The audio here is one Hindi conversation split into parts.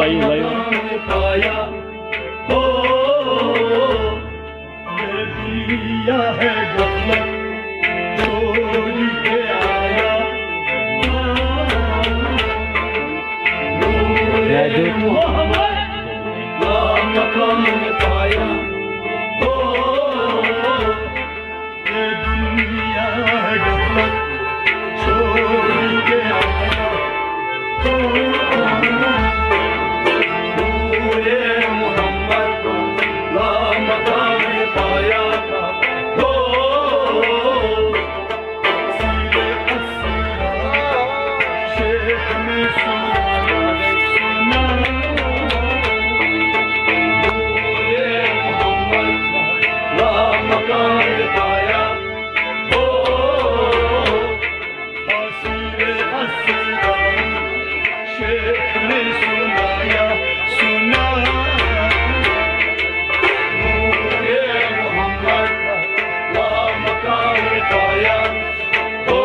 पाया हो ये दुनिया है गफलत छोड़ के आया मकान पाया हो ये दुनिया है गफलत छोड़ के आया नूरे मोहम्मद ला मकान पाया हो सीरे अस्सरा शेख में सुना नूरे मोहम्मद ला मकान पाया हो सीरे अस्सरा शेख ने सुनाया सुना नूरे मोहम्मद ला मकान पाया हो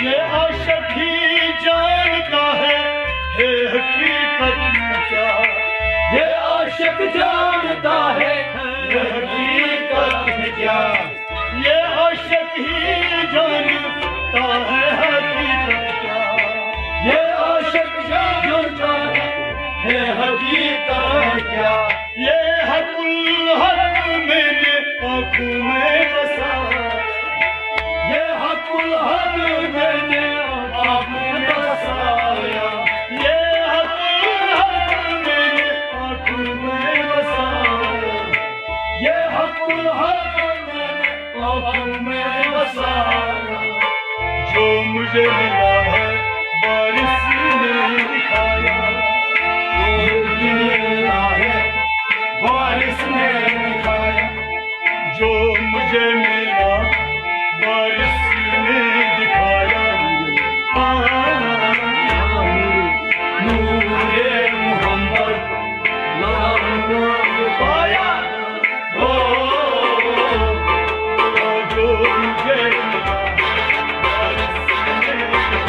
ये आशिक ही जानता है हकीकत क्या ये आशिक जानता है हकीकत क्या ये आशिक ही जानता है हकीकत क्या ये आशिक जानता है हकीकत क्या ये हकुल हक मैंने आँखों में बसाया ये हकुल हक मैंने आँखों में बसाया ये हकुल हक मैंने आँखों में बसाया ये हकुल हक मैंने आँखों में बसाया जो मुझे मिला है बारिश ने दिखाया जो मुझे मिला है बारिश ने दिखाया जो मुझे मिला बारिश ने दिखाया नूरे मोहम्मद नाम पाया हो जो मुझे मिला बारिश ने नूरे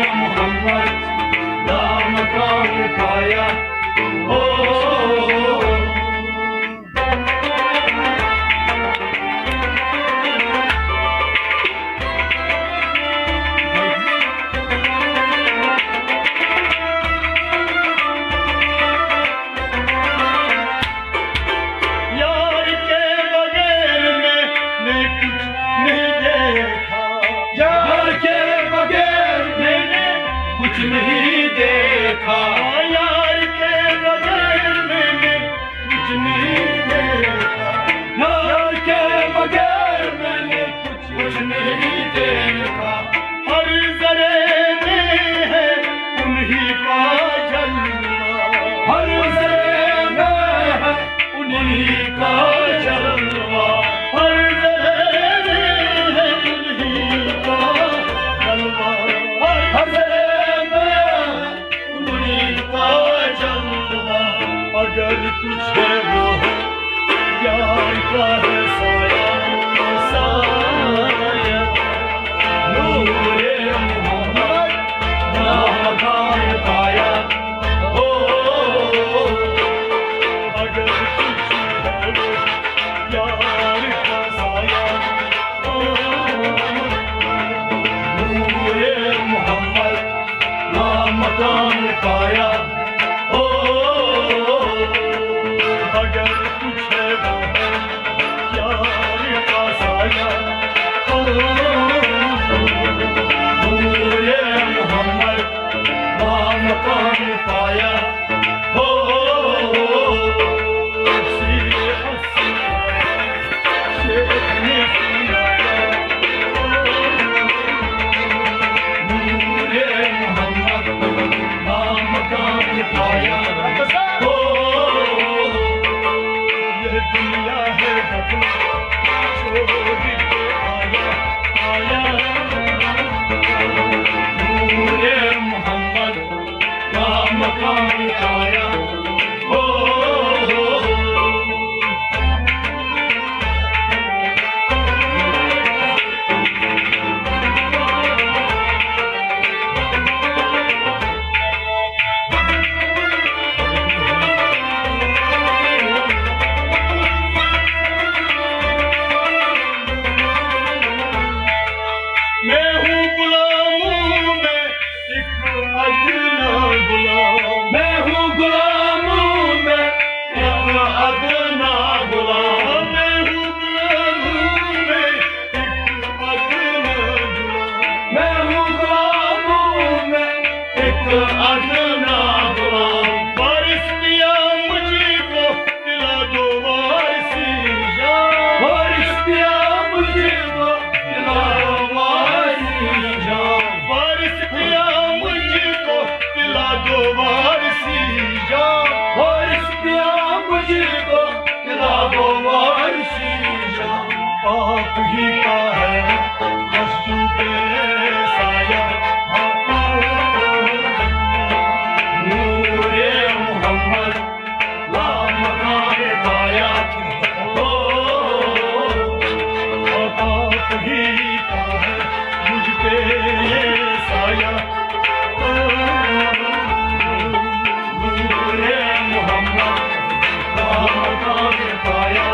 मोहम्मद नाम पाया हो कुछ नहीं देखा यार के बगैर मैंने कुछ नहीं देखा यार के बगैर मैंने कुछ नहीं देखा हर जरे में है उन्हीं का जलवा हर जरे में है उन्हीं का जलवा हर जरे में है उन्हीं का जलवा हर जरे मकान पाया हो अगर पूछेगा यार का साया हो नूरे मोहम्मद वहाँ मकान पाया हो आप ही का है मस्तूबे साया नूरे मोहम्मद नाम मकान पाया हो आप ही का है मुझ पे ये साया नूरे मोहम्मद नाम मकान पाया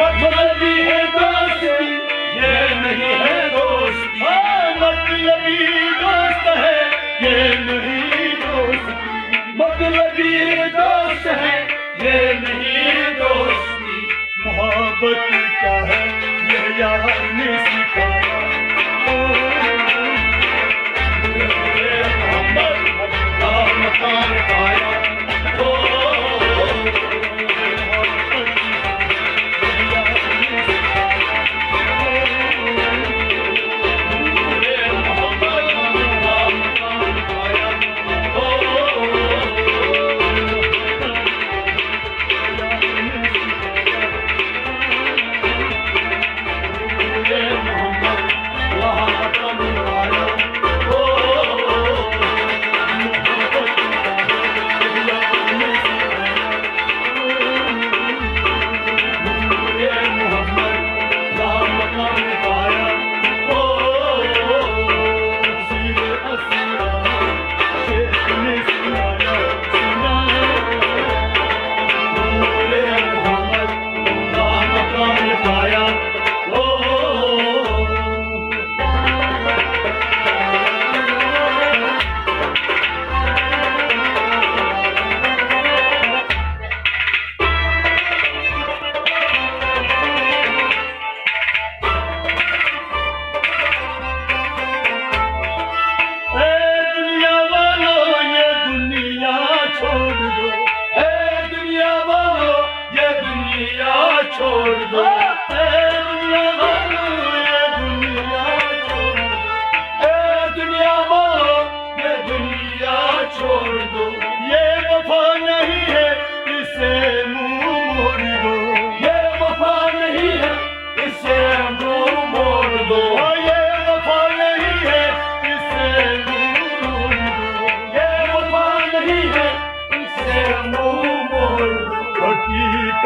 मतलबी है दोस्ती ये नहीं है दोस्ती मतलबी दोस्त है ये नहीं दोस्ती मतलबी दोस्त है ये नहीं दोस्ती मोहब्बत क्या है ये यार ने सिखाया मकान पाया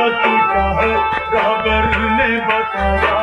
हकीकत क्या है रहबर ने बताया।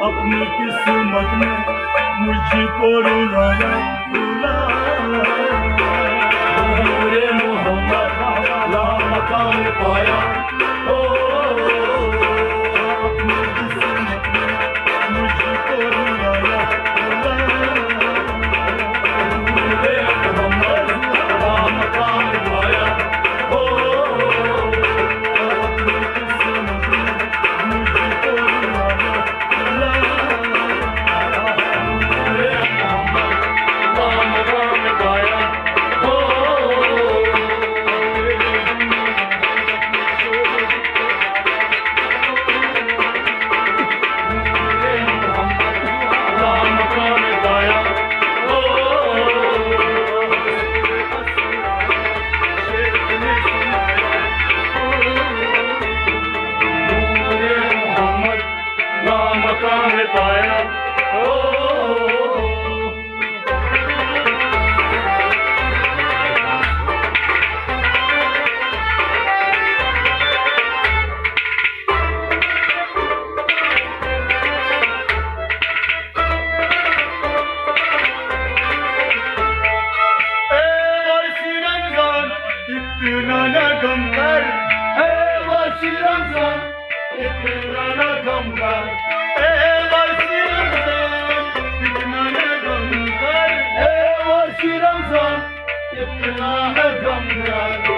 अपनी किस्मत ने मुझको रुलाया नूरे मोहम्मद ला मकाम पाया। अपनी किस्मत ने मुझको रुलाया नूरे मोहम्मद ला मकाम पाया। अपनी किस्मत ने मुझको रुलाया इतना न गम कर, ए वासी रमजान, इतना न गम कर, ए वासी रमजान, इतना न गम कर, ए वासी रमजान, इतना न गम कर।